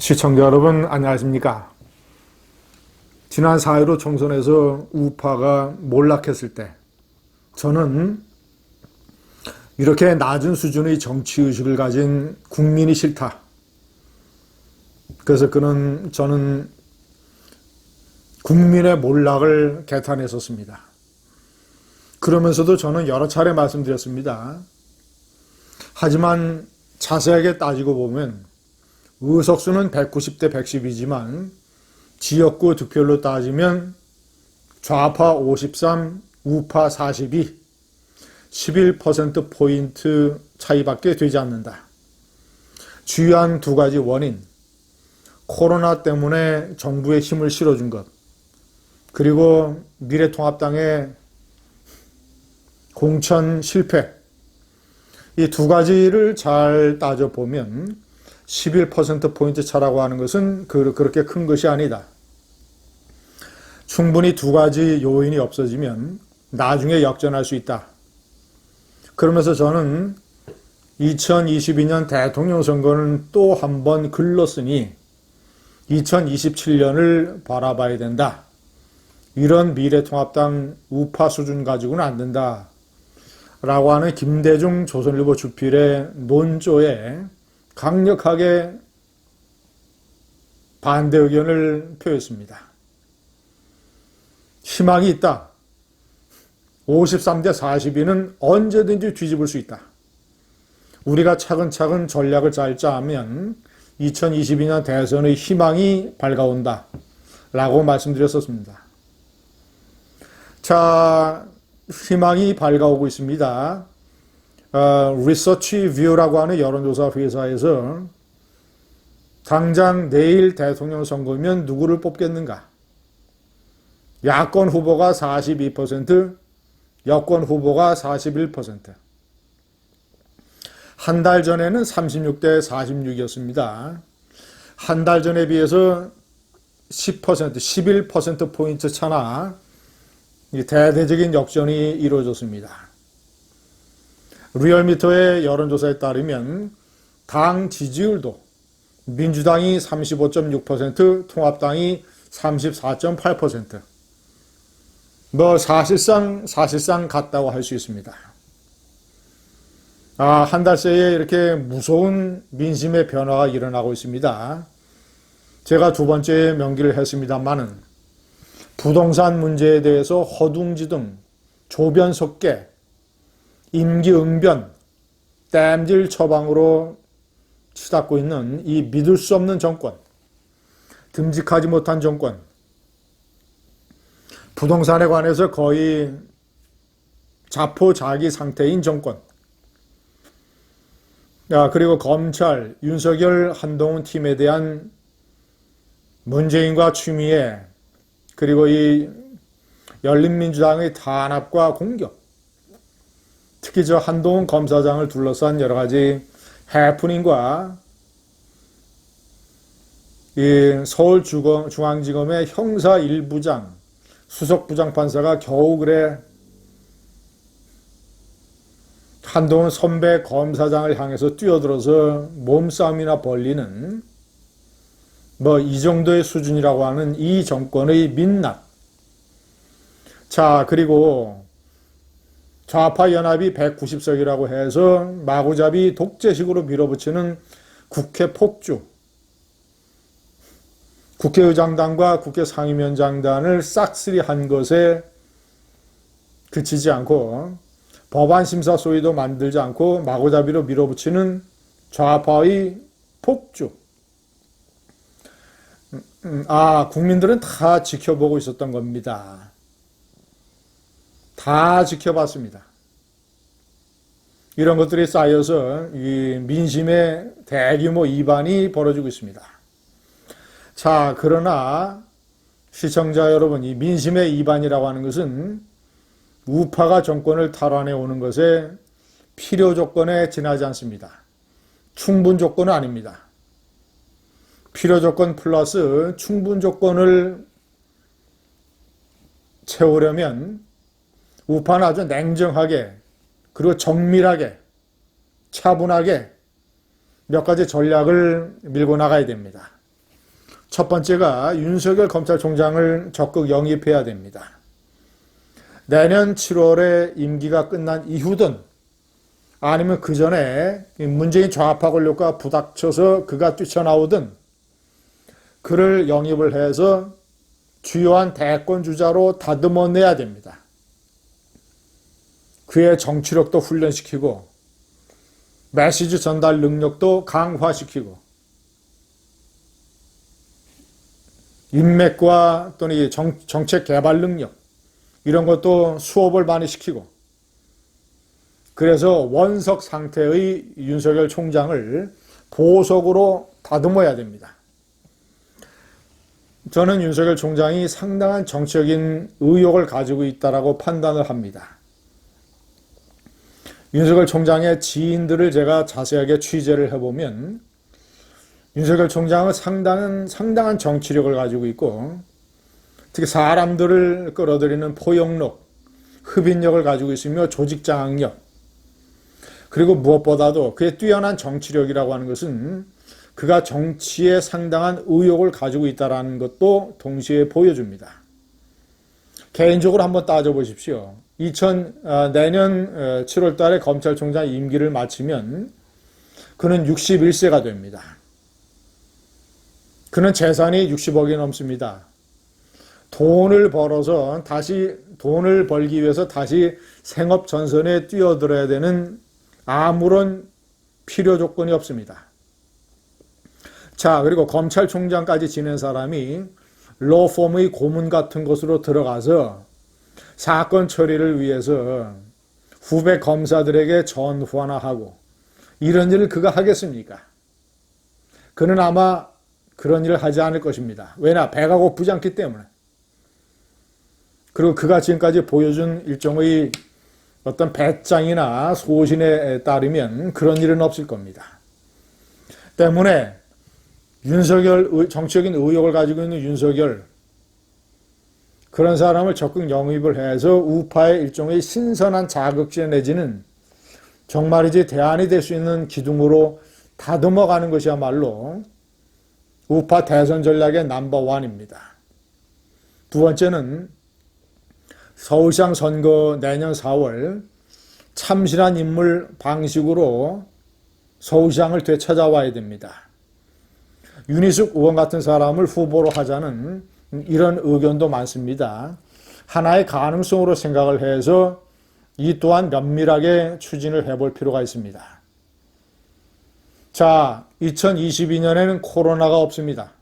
시청자 여러분 안녕하십니까? 지난 4.15 총선에서 우파가 몰락했을 때 저는 이렇게 낮은 수준의 정치의식을 가진 국민이 싫다. 그래서 저는 국민의 몰락을 개탄했었습니다. 그러면서도 저는 여러 차례 말씀드렸습니다. 하지만 자세하게 따지고 보면 의석수는 190대 110이지만 지역구 득표율로 따지면 좌파 53, 우파 42, 11%포인트 차이밖에 되지 않는다. 주요한 두 가지 원인, 코로나 때문에 정부에 힘을 실어준 것, 그리고 미래통합당의 공천 실패, 이 두 가지를 잘 따져보면 11%포인트 차라고 하는 것은 그렇게 큰 것이 아니다. 충분히 두 가지 요인이 없어지면 나중에 역전할 수 있다. 그러면서 저는 2022년 대통령 선거는 또 한 번 글렀으니 2027년을 바라봐야 된다. 이런 미래통합당 우파 수준 가지고는 안 된다. 라고 하는 김대중 조선일보 주필의 논조에 강력하게 반대 의견을 표했습니다. 희망이 있다. 53대 42는 언제든지 뒤집을 수 있다. 우리가 차근차근 전략을 잘 짜면 2022년 대선의 희망이 밝아온다. 라고 말씀드렸었습니다. 자, 희망이 밝아오고 있습니다. 리서치 뷰라고 하는 여론조사 회사에서 당장 내일 대통령 선거면 누구를 뽑겠는가? 야권 후보가 42%, 여권 후보가 41%. 한 달 전에는 36대 46이었습니다. 한 달 전에 비해서 10%, 11%포인트 차나 대대적인 역전이 이루어졌습니다. 리얼미터의 여론조사에 따르면 당 지지율도 민주당이 35.6%, 통합당이 34.8%. 사실상 같다고 할 수 있습니다. 한 달 새에 이렇게 무서운 민심의 변화가 일어나고 있습니다. 제가 두 번째 명기를 했습니다마는 부동산 문제에 대해서 허둥지둥, 조변속계, 임기응변, 땜질 처방으로 치닫고 있는 이 믿을 수 없는 정권, 듬직하지 못한 정권, 부동산에 관해서 거의 자포자기 상태인 정권, 그리고 검찰, 윤석열, 한동훈 팀에 대한 문재인과 추미애, 그리고 이 열린민주당의 탄압과 공격, 특히 한동훈 검사장을 둘러싼 여러 가지 해프닝과 이 서울중앙지검의 형사 1부장, 수석부장판사가 겨우 그래 한동훈 선배 검사장을 향해서 뛰어들어서 몸싸움이나 벌리는 이 정도의 수준이라고 하는 이 정권의 민낯. 자, 그리고 좌파 연합이 190석이라고 해서 마구잡이 독재식으로 밀어붙이는 국회 폭주. 국회의장단과 국회 상임위원장단을 싹쓸이한 것에 그치지 않고 법안심사 소위도 만들지 않고 마구잡이로 밀어붙이는 좌파의 폭주. 국민들은 다 지켜보고 있었던 겁니다. 다 지켜봤습니다. 이런 것들이 쌓여서 이 민심의 대규모 이반이 벌어지고 있습니다. 자, 그러나 시청자 여러분, 이 민심의 이반이라고 하는 것은 우파가 정권을 탈환해 오는 것에 필요 조건에 지나지 않습니다. 충분 조건은 아닙니다. 필요 조건 플러스 충분 조건을 채우려면 우파는 아주 냉정하게 그리고 정밀하게 차분하게 몇 가지 전략을 밀고 나가야 됩니다. 첫 번째가 윤석열 검찰총장을 적극 영입해야 됩니다. 내년 7월에 임기가 끝난 이후든 아니면 그 전에 문재인 좌파 권력과 부닥쳐서 그가 뛰쳐나오든 그를 영입을 해서 주요한 대권 주자로 다듬어내야 됩니다. 그의 정치력도 훈련시키고 메시지 전달 능력도 강화시키고 인맥과 또는 정책 개발 능력 이런 것도 수업을 많이 시키고 그래서 원석 상태의 윤석열 총장을 보석으로 다듬어야 됩니다. 저는 윤석열 총장이 상당한 정치적인 의욕을 가지고 있다고 판단을 합니다. 윤석열 총장의 지인들을 제가 자세하게 취재를 해보면 윤석열 총장은 상당한 정치력을 가지고 있고 특히 사람들을 끌어들이는 포용력, 흡인력을 가지고 있으며 조직장악력 그리고 무엇보다도 그의 뛰어난 정치력이라고 하는 것은 그가 정치에 상당한 의욕을 가지고 있다는 것도 동시에 보여줍니다. 개인적으로 한번 따져보십시오. 내년 7월 달에 검찰총장 임기를 마치면 그는 61세가 됩니다. 그는 재산이 60억이 넘습니다. 돈을 벌기 위해서 다시 생업 전선에 뛰어들어야 되는 아무런 필요 조건이 없습니다. 자, 그리고 검찰총장까지 지낸 사람이 로펌의 고문 같은 곳으로 들어가서 사건 처리를 위해서 후배 검사들에게 전후 하나 하고 이런 일을 그가 하겠습니까? 그는 아마 그런 일을 하지 않을 것입니다. 왜냐? 배가 고프지 않기 때문에. 그리고 그가 지금까지 보여준 일종의 어떤 배짱이나 소신에 따르면 그런 일은 없을 겁니다. 때문에 정치적인 의욕을 가지고 있는 윤석열 그런 사람을 적극 영입을 해서 우파의 일종의 신선한 자극제 내지는 정말이지 대안이 될 수 있는 기둥으로 다듬어가는 것이야말로 우파 대선 전략의 넘버원입니다. 두 번째는 서울시장 선거 내년 4월 참신한 인물 방식으로 서울시장을 되찾아와야 됩니다. 윤희숙 의원 같은 사람을 후보로 하자는 이런 의견도 많습니다. 하나의 가능성으로 생각을 해서 이 또한 면밀하게 추진을 해볼 필요가 있습니다. 자, 2022년에는 코로나가 없습니다.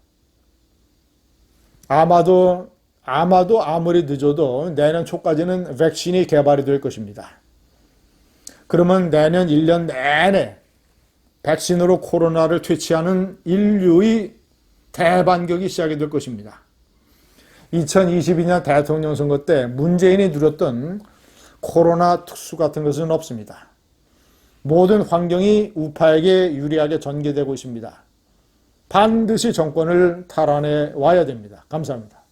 아마도 아무리 늦어도 내년 초까지는 백신이 개발이 될 것입니다. 그러면 내년 1년 내내 백신으로 코로나를 퇴치하는 인류의 대반격이 시작이 될 것입니다. 2022년 대통령 선거 때 문재인이 누렸던 코로나 특수 같은 것은 없습니다. 모든 환경이 우파에게 유리하게 전개되고 있습니다. 반드시 정권을 탈환해 와야 됩니다. 감사합니다.